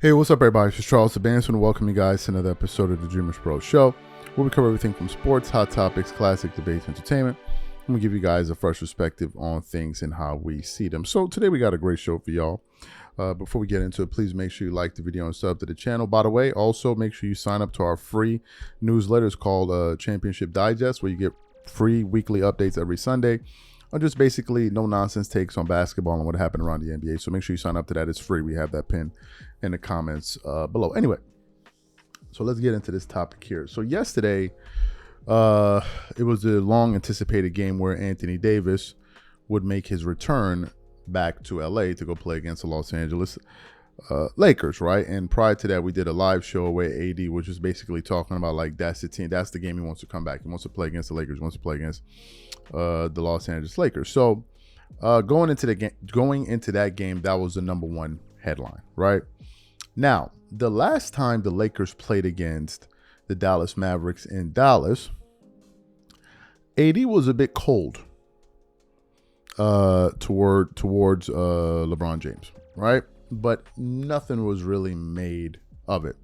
Hey, what's up, everybody? It's Charles the Bands, and welcome you guys to another episode of the DREAMERSPRO show, where we cover everything from sports, hot topics, classic debates, entertainment, and we give you guys a fresh perspective on things and how we see them. So today we got a great show for y'all. Before we get into it, please make sure you like the video and sub to the channel. By the way, also make sure you sign up to our free newsletter. It's called Championship Digest, where you get free weekly updates every Sunday. Or just basically no nonsense takes on basketball and what happened around the NBA. So make sure you sign up to that. It's free. We have that pinned in the comments below. Anyway, so let's get into this topic here. So yesterday, it was a long anticipated game where Anthony Davis would make his return back to LA to go play against the Los Angeles Lakers, right? And prior to that, we did a live show where AD was just basically talking about, like, that's the team, that's the game he wants to come back. He wants to play against the Lakers, he wants to play against the Los Angeles Lakers. So going into that game, that was the number one headline, right? Now, the last time the Lakers played against the Dallas Mavericks in Dallas, AD was a bit cold towards LeBron James, right? But nothing was really made of it.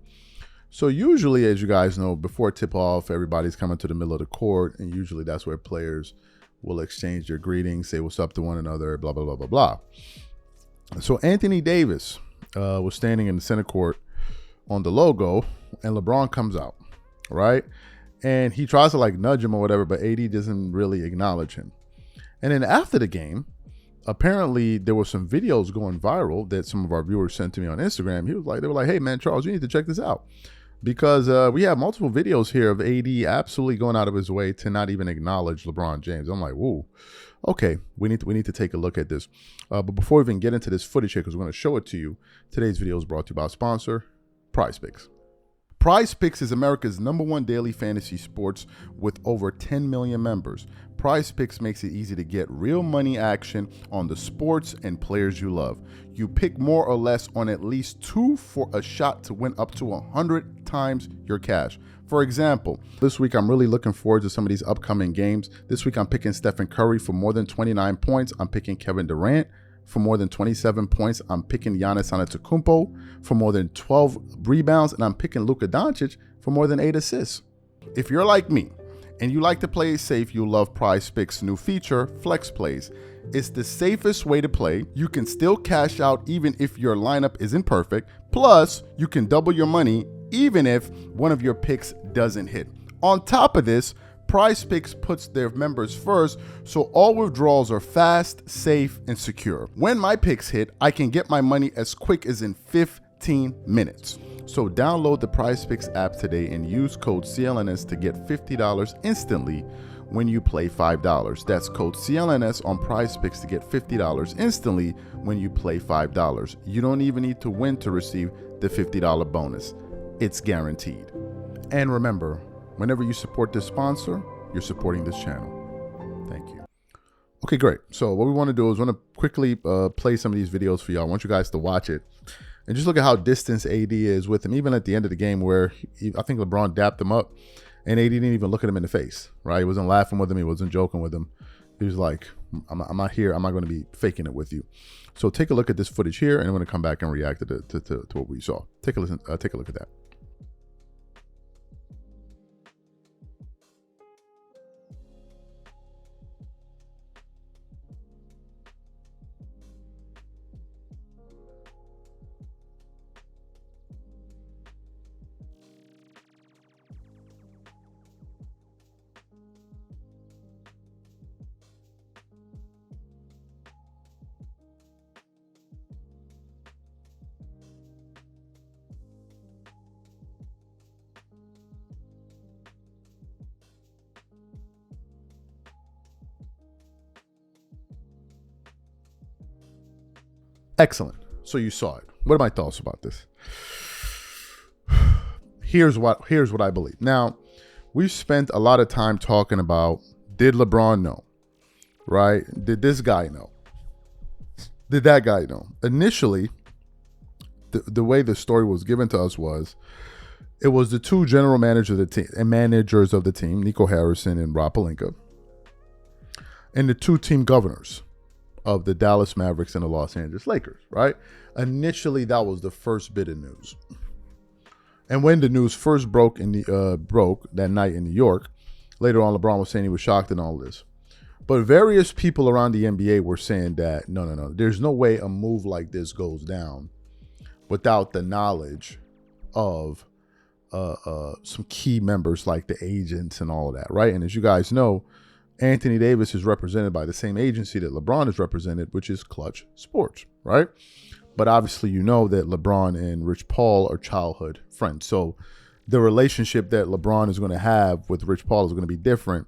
So usually, as you guys know, before tip-off, everybody's coming to the middle of the court, and usually that's where players will exchange their greetings, say what's up to one another, blah, blah, blah, blah, blah. So Anthony Davis was standing in the center court on the logo, and LeBron comes out, right? And he tries to, like, nudge him or whatever, but AD doesn't really acknowledge him. And then after the game, apparently there were some videos going viral that some of our viewers sent to me on Instagram. They were like, hey man, Charles, you need to check this out, because we have multiple videos here of AD absolutely going out of his way to not even acknowledge LeBron James. I'm like, whoa, okay, we need to take a look at this. But before we even get into this footage here, because we're going to show it to you, today's video is brought to you by our sponsor, PrizePicks. PrizePicks is America's #1 daily fantasy sports with over 10 million members. PrizePicks makes it easy to get real money action on the sports and players you love. You pick more or less on at least 2 for a shot to win up to 100 times your cash. For example, this week I'm really looking forward to some of these upcoming games. This week I'm picking Stephen Curry for more than 29 points. I'm picking Kevin Durant for more than 27 points. I'm picking Giannis Antetokounmpo for more than 12 rebounds, and I'm picking Luka Doncic for more than 8 assists. If you're like me and you like to play safe, you'll love PrizePicks' new feature, Flex Plays. It's the safest way to play. You can still cash out even if your lineup isn't perfect. Plus, you can double your money even if one of your picks doesn't hit. On top of this, PrizePicks puts their members first, so all withdrawals are fast, safe, and secure. When my picks hit, I can get my money as quick as in 15 minutes. So download the PrizePicks app today and use code CLNS to get $50 instantly when you play $5. That's code CLNS on PrizePicks to get $50 instantly when you play $5. You don't even need to win to receive the $50 bonus. It's guaranteed. And remember, whenever you support this sponsor, you're supporting this channel. Thank you. Okay, great. So what we want to do is want to quickly play some of these videos for y'all. I want you guys to watch it and just look at how distant AD is with him, even at the end of the game where I think LeBron dapped him up and AD didn't even look at him in the face, right? He wasn't laughing with him. He wasn't joking with him. He was like, I'm not here. I'm not going to be faking it with you. So take a look at this footage here, and I'm going to come back and react to what we saw. Take a listen. Take a look at that. Excellent. So you saw it. What are my thoughts about this? Here's what I believe. Now, we've spent a lot of time talking about, did LeBron know? Right? Did this guy know? Did that guy know? Initially, the way the story was given to us was, it was the two general managers of the team, Nico Harrison and Rob Pelinka, and the two team governors, of the Dallas Mavericks and the Los Angeles Lakers, right? Initially, that was the first bit of news. And when the news first broke that night in New York, later on, LeBron was saying he was shocked and all this. But various people around the NBA were saying that, no, there's no way a move like this goes down without the knowledge of some key members like the agents and all of that, right? And as you guys know, Anthony Davis is represented by the same agency that LeBron is represented, which is Clutch Sports, right? But obviously, you know that LeBron and Rich Paul are childhood friends. So the relationship that LeBron is going to have with Rich Paul is going to be different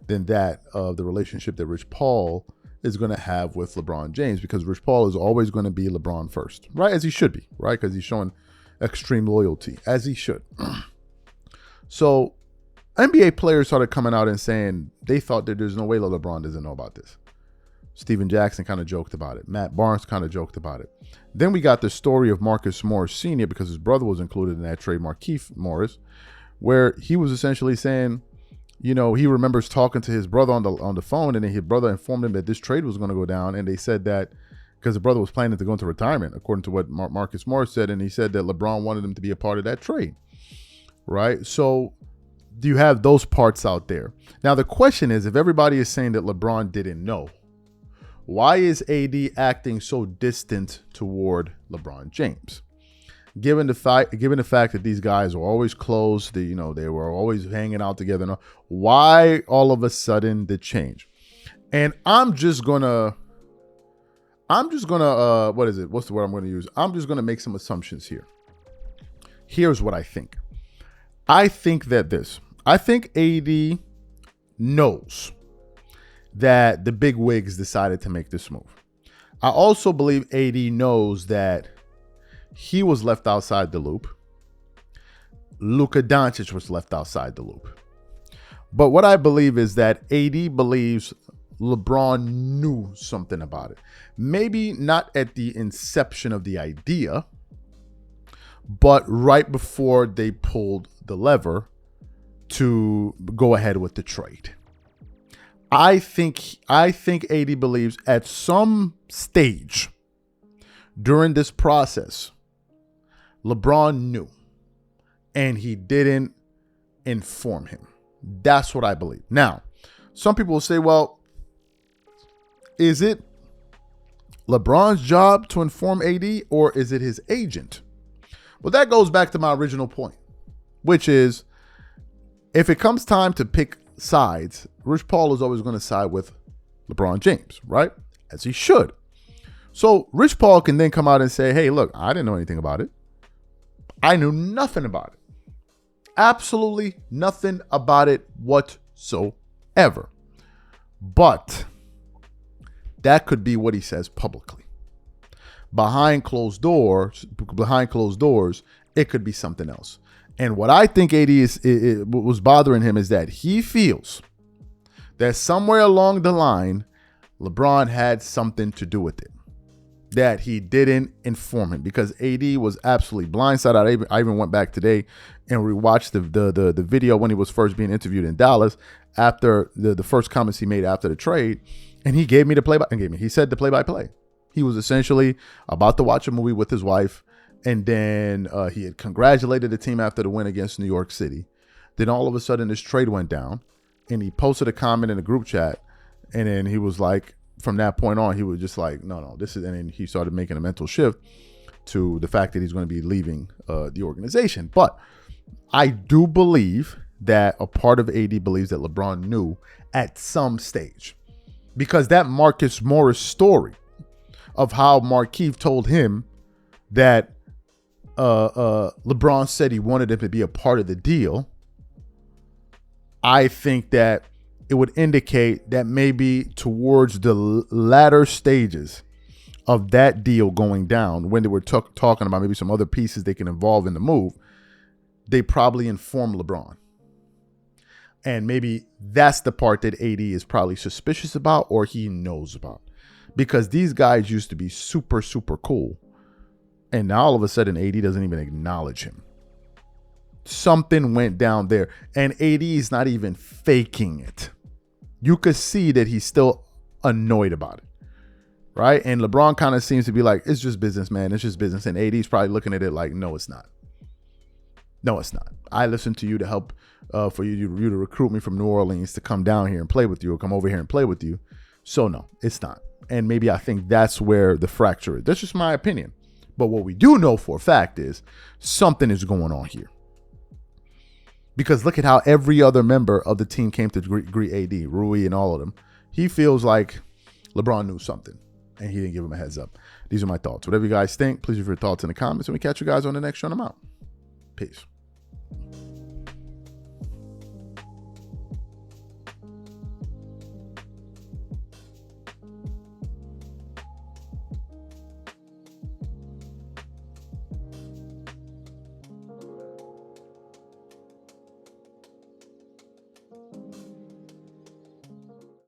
than that of the relationship that Rich Paul is going to have with LeBron James, because Rich Paul is always going to be LeBron first, right? As he should be, right? Because he's showing extreme loyalty, as he should. So NBA players started coming out and saying they thought that there's no way that LeBron doesn't know about this. Steven Jackson kind of joked about it. Matt Barnes kind of joked about it. Then we got the story of Marcus Morris Sr., because his brother was included in that trade, Markieff Morris, where he was essentially saying, you know, he remembers talking to his brother on the phone, and then his brother informed him that this trade was going to go down. And they said that because the brother was planning to go into retirement, according to what Marcus Morris said. And he said that LeBron wanted him to be a part of that trade, right? So do you have those parts out there? Now, the question is, if everybody is saying that LeBron didn't know, why is AD acting so distant toward LeBron James? Given the fact that these guys were always close, they were always hanging out together. Why all of a sudden the change? And I'm just gonna what is it? What's the word I'm gonna use? I'm just gonna make some assumptions here. Here's what I think. I think AD knows that the big wigs decided to make this move. I also believe AD knows that he was left outside the loop. Luka Doncic was left outside the loop. But what I believe is that AD believes LeBron knew something about it. Maybe not at the inception of the idea, but right before they pulled the lever to go ahead with the trade. I think AD believes at some stage during this process, LeBron knew, and he didn't inform him. That's what I believe. Now, some people will say, well, is it LeBron's job to inform AD, or is it his agent? Well, that goes back to my original point, which is, if it comes time to pick sides, Rich Paul is always going to side with LeBron James, right? As he should. So Rich Paul can then come out and say, hey, look, I didn't know anything about it. I knew nothing about it. Absolutely nothing about it whatsoever. But that could be what he says publicly. Behind closed doors, it could be something else. And what I think AD was bothering him is that he feels that somewhere along the line, LeBron had something to do with it, that he didn't inform him, because AD was absolutely blindsided. I even went back today and rewatched the video when he was first being interviewed in Dallas after the first comments he made after the trade, and he gave me the he said the play-by-play. He was essentially about to watch a movie with his wife, and then he had congratulated the team after the win against New York City. Then all of a sudden this trade went down, and he posted a comment in the group chat, and then he was like, from that point on, he was just like, no, this is, and then he started making a mental shift to the fact that he's going to be leaving the organization. But I do believe that a part of AD believes that LeBron knew at some stage, because that Marcus Morris story of how Markieff told him that LeBron said he wanted him to be a part of the deal, I think that it would indicate that maybe towards the latter stages of that deal going down, when they were talking about maybe some other pieces they can involve in the move, they probably informed LeBron. And maybe that's the part that AD is probably suspicious about, or he knows about, because these guys used to be super, super cool. And now all of a sudden AD doesn't even acknowledge him. Something went down there, and AD is not even faking it. You could see that he's still annoyed about it. right? And LeBron kind of seems to be like, it's just business, man. It's just business. And AD's probably looking at it like, no, it's not. No, it's not. I listened to you to help for you to recruit me from New Orleans to come down here and play with you, or come over here and play with you. So no, it's not. And maybe I think that's where the fracture is. That's just my opinion. But what we do know for a fact is something is going on here. Because look at how every other member of the team came to greet AD, Rui and all of them. He feels like LeBron knew something and he didn't give him a heads up. These are my thoughts. Whatever you guys think, please leave your thoughts in the comments, and we catch you guys on the next show. I'm out. Peace.